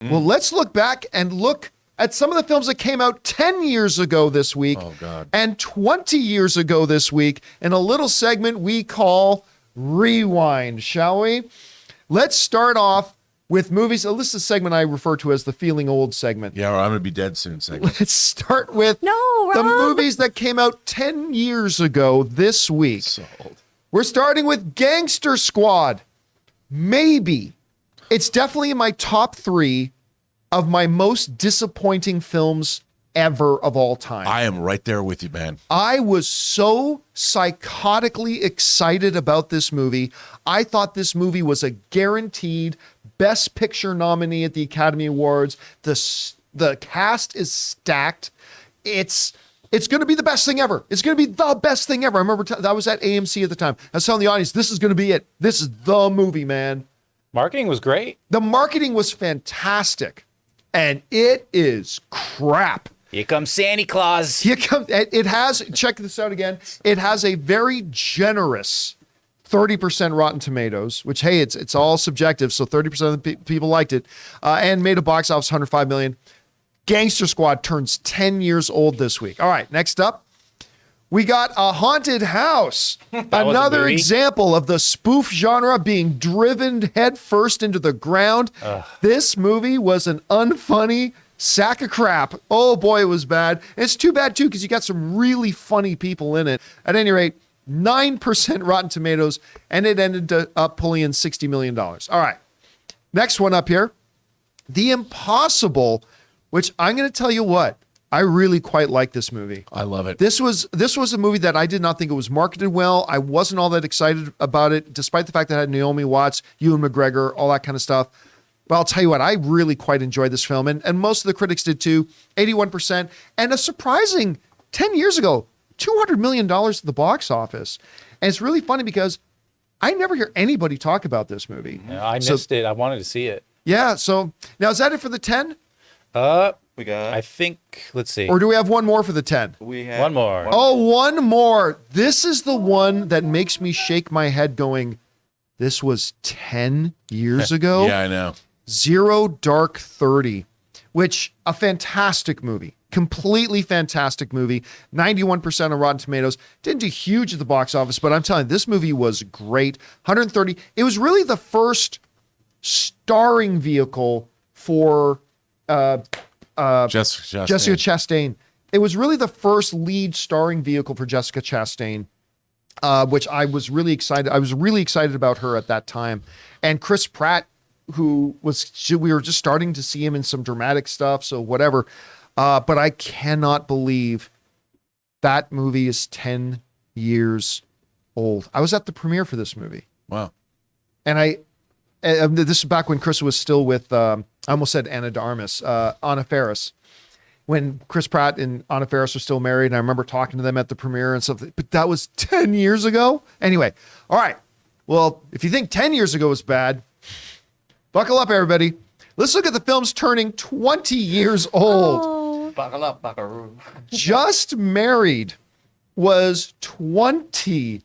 Well, let's look back and look at some of the films that came out 10 years ago this week and 20 years ago this week in a little segment we call Rewind, shall we? Let's start off with movies. This is a segment I refer to as the Feeling Old segment. Yeah, or I'm going to be dead soon segment. Let's start with the movies that came out 10 years ago this week. So old. We're starting with Gangster Squad. Maybe. It's definitely in my top 3 of my most disappointing films ever of all time. I am right there with you, man. I was so psychotically excited about this movie. I thought this movie was a guaranteed Best Picture nominee at the Academy Awards. The cast is stacked. It's going to be the best thing ever. It's going to be the best thing ever. I remember I was at AMC at the time. I was telling the audience, this is going to be it. This is the movie, man. Marketing was great. The marketing was fantastic. And it is crap. Here comes Santa Claus. It has, check this out again. It has a very generous 30% Rotten Tomatoes, which, hey, it's all subjective. So 30% of the people liked it, and made a box office $105 million. Gangster Squad turns 10 years old this week. All right, next up, we got A Haunted House. Another example of the spoof genre being driven headfirst into the ground. This movie was an unfunny sack of crap. Oh boy, it was bad. And it's too bad too, because you got some really funny people in it. At any rate, 9% Rotten Tomatoes, and it ended up pulling in $60 million. All right, next one up here, The Impossible, which I'm going to tell you what, I really quite like this movie. I love it. This was a movie that I did not think it was marketed well. I wasn't all that excited about it, despite the fact that it had Naomi Watts, Ewan McGregor, all that kind of stuff. But I'll tell you what, I really quite enjoyed this film, and most of the critics did too, 81%, and a surprising 10 years ago, $200 million at the box office. And it's really funny because I never hear anybody talk about this movie. Yeah, I missed it. I wanted to see it. Yeah, so now is that it for the 10? We got, I think, let's see. Or do we have one more for the 10? We have one more. One more. This is the one that makes me shake my head going, this was 10 years ago? Yeah, I know. Zero Dark 30, which a fantastic movie. Completely fantastic movie. 91% on Rotten Tomatoes. Didn't do huge at the box office, but I'm telling you, this movie was great. 130. It was really the first starring vehicle for Jessica Chastain. It was really the first lead starring vehicle for Jessica Chastain, which I was really excited. I was really excited about her at that time. And Chris Pratt, we were just starting to see him in some dramatic stuff, so whatever. But I cannot believe that movie is 10 years old. I was at the premiere for this movie. Wow. And this is back when Chris was still with, I almost said Anna de Armas, Anna Faris. When Chris Pratt and Anna Faris were still married, and I remember talking to them at the premiere and stuff, but that was 10 years ago? Anyway, all right. Well, if you think 10 years ago was bad, buckle up, everybody. Let's look at the films turning 20 years old. Oh. Buckle up, buckaroo. Just Married was 20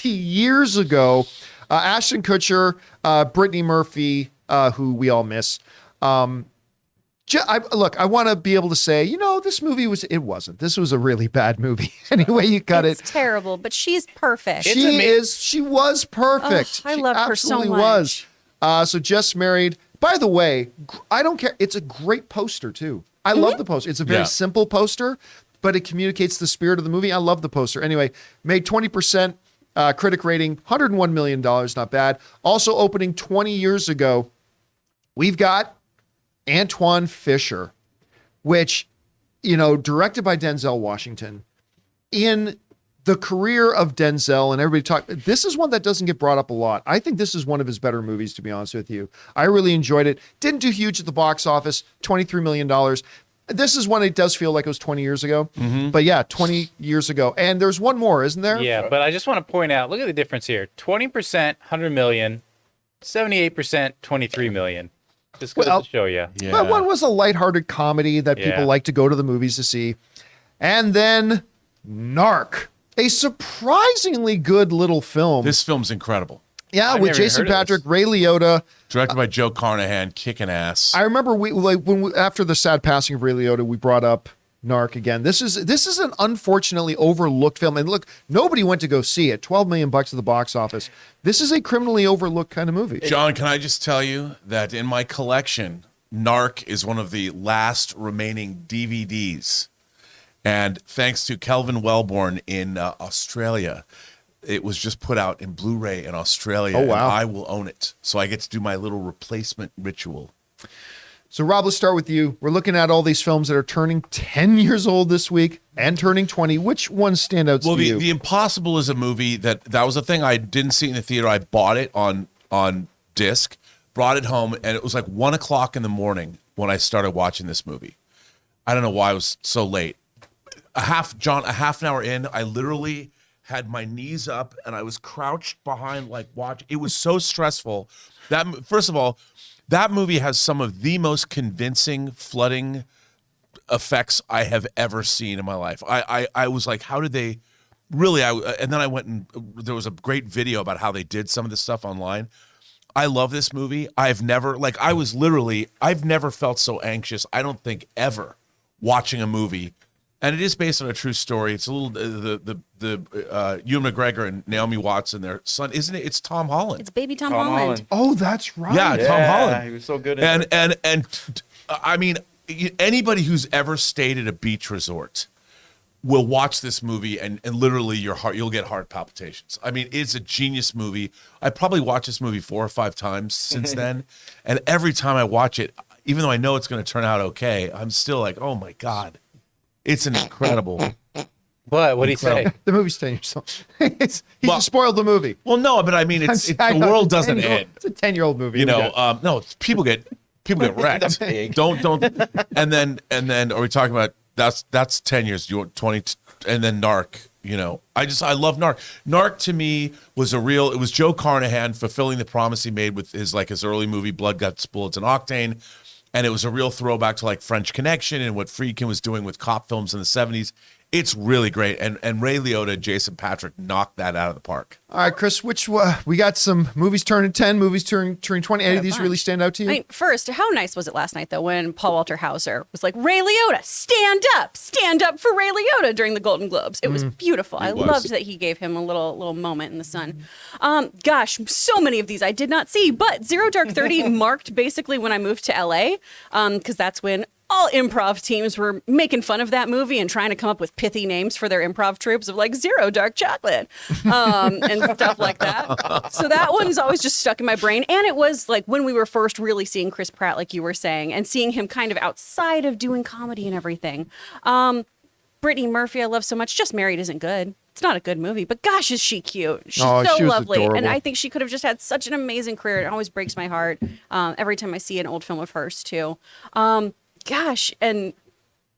years ago. Ashton Kutcher, Brittany Murphy, who we all miss. Look, I want to be able to say, this movie wasn't. This was a really bad movie. Anyway, you cut it. It's terrible, but she's perfect. She was perfect. I love her so much. Was. So Just Married. By the way, I don't care. It's a great poster too. I love the poster. It's a very simple poster, but it communicates the spirit of the movie. I love the poster. Anyway, made 20% critic rating, $101 million. Not bad. Also opening 20 years ago, we've got Antoine Fisher, which, directed by Denzel Washington. In the career of Denzel, and everybody this is one that doesn't get brought up a lot. I think this is one of his better movies, to be honest with you. I really enjoyed it. Didn't do huge at the box office, $23 million. This is one it does feel like it was 20 years ago. Mm-hmm. But yeah, 20 years ago. And there's one more, isn't there? Yeah, but I just want to point out, look at the difference here. 20%, $100 million, 78%, $23 million. Just goes to show you. Yeah. But one was a lighthearted comedy that people like to go to the movies to see. And then Narc. A surprisingly good little film. This film's incredible. Yeah, I've with never even Jason heard of Patrick, this. Ray Liotta. Directed by Joe Carnahan, kicking ass. I remember after the sad passing of Ray Liotta, we brought up Narc again. This is an unfortunately overlooked film. And look, nobody went to go see it. $12 million at the box office. This is a criminally overlooked kind of movie. John, can I just tell you that in my collection, Narc is one of the last remaining DVDs. And thanks to Kelvin Wellborn in Australia, it was just put out in Blu-ray in Australia. Oh, wow. And I will own it. So I get to do my little replacement ritual. So, Rob, let's start with you. We're looking at all these films that are turning 10 years old this week and turning 20. Which ones stand out to you? The Impossible is a movie that was a thing I didn't see in the theater. I bought it on disc, brought it home, and it was like 1 o'clock in the morning when I started watching this movie. I don't know why I was so late. A half an hour in, I literally had my knees up and I was crouched behind watch. It was so stressful. First of all, that movie has some of the most convincing flooding effects I have ever seen in my life. I was like, how did they really? And then I went and there was a great video about how they did some of this stuff online. I love this movie. I've never felt so anxious. I don't think ever watching a movie. And it is based on a true story. It's a little Ewan McGregor and Naomi Watts and their son, isn't it? It's Tom Holland. It's baby Tom Holland. Oh, that's right. Yeah, Tom Holland. He was so good in it. And I mean, anybody who's ever stayed at a beach resort will watch this movie and literally you'll get heart palpitations. I mean, it's a genius movie. I probably watched this movie 4 or 5 times since then, and every time I watch it, even though I know it's going to turn out okay, I'm still like, oh my God. It's an incredible. What? What'd he say? The movie's 10 years old. He just spoiled the movie. Well, no, but I mean, the world doesn't end. It's a 10-year-old movie. You know, no, people get wrecked. Don't. And then are we talking about that's 10 years? You want 20? And then Narc. You know, I love Narc. Narc to me was it was Joe Carnahan fulfilling the promise he made with his early movie Blood, Guts, Bullets, and Octane. And it was a real throwback to French Connection and what Friedkin was doing with cop films in the 70s. It's really great. And Ray Liotta and Jason Patrick knocked that out of the park. All right, Chris, we got some movies turning 10, movies turning 20. Any of these really stand out to you? I mean, first, how nice was it last night, though, when Paul Walter Hauser was like, Ray Liotta, stand up for Ray Liotta during the Golden Globes. It was beautiful. I loved that he gave him a little moment in the sun. Gosh, so many of these I did not see, but Zero Dark 30 marked basically when I moved to LA, because that's when all improv teams were making fun of that movie and trying to come up with pithy names for their improv troops of Zero Dark Chocolate and stuff like that. So that one's always just stuck in my brain. And it was when we were first really seeing Chris Pratt, like you were saying, and seeing him kind of outside of doing comedy and everything. Brittany Murphy, I love so much. Just Married isn't good. It's not a good movie, but gosh, is she cute. She's so she was lovely. adorable. And I think she could have just had such an amazing career. It always breaks my heart every time I see an old film of hers, too. Gosh, and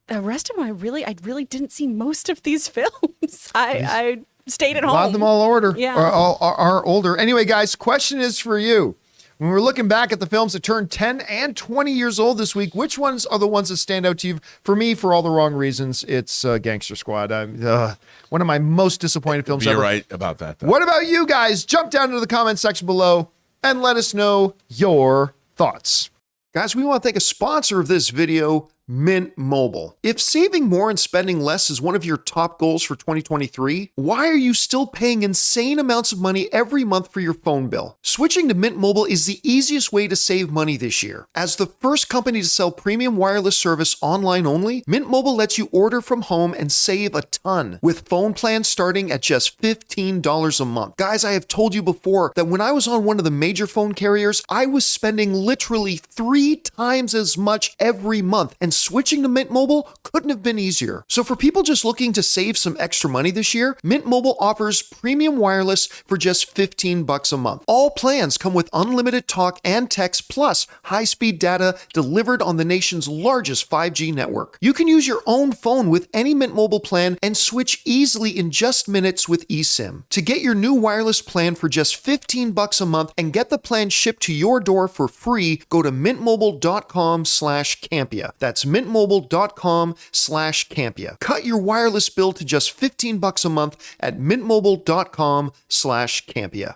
the rest of them, I really didn't see most of these films. I stayed at home. A lot of them all Yeah. are older. Anyway, guys, question is for you. When we're looking back at the films that turned 10 and 20 years old this week, which ones are the ones that stand out to you? For me, for all the wrong reasons, it's Gangster Squad. One of my most disappointed films You're ever. right about that, though. What about you guys? Jump down into the comment section below and let us know your thoughts. Guys, we want to thank a sponsor of this video, Mint Mobile. If saving more and spending less is one of your top goals for 2023, why are you still paying insane amounts of money every month for your phone bill? Switching to Mint Mobile is the easiest way to save money this year. As the first company to sell premium wireless service online only, Mint Mobile lets you order from home and save a ton, with phone plans starting at just $15 a month. Guys, I have told you before that when I was on one of the major phone carriers, I was spending literally 3 times as much every month, and switching to Mint Mobile couldn't have been easier. So for people just looking to save some extra money this year, Mint Mobile offers premium wireless for just $15 a month. All plans come with unlimited talk and text plus high-speed data delivered on the nation's largest 5G network. You can use your own phone with any Mint Mobile plan and switch easily in just minutes with eSIM. To get your new wireless plan for just $15 a month and get the plan shipped to your door for free, go to mintmobile.com/Campea. That's mintmobile.com/Campea. Cut your wireless bill to just $15 a month at mintmobile.com/Campea.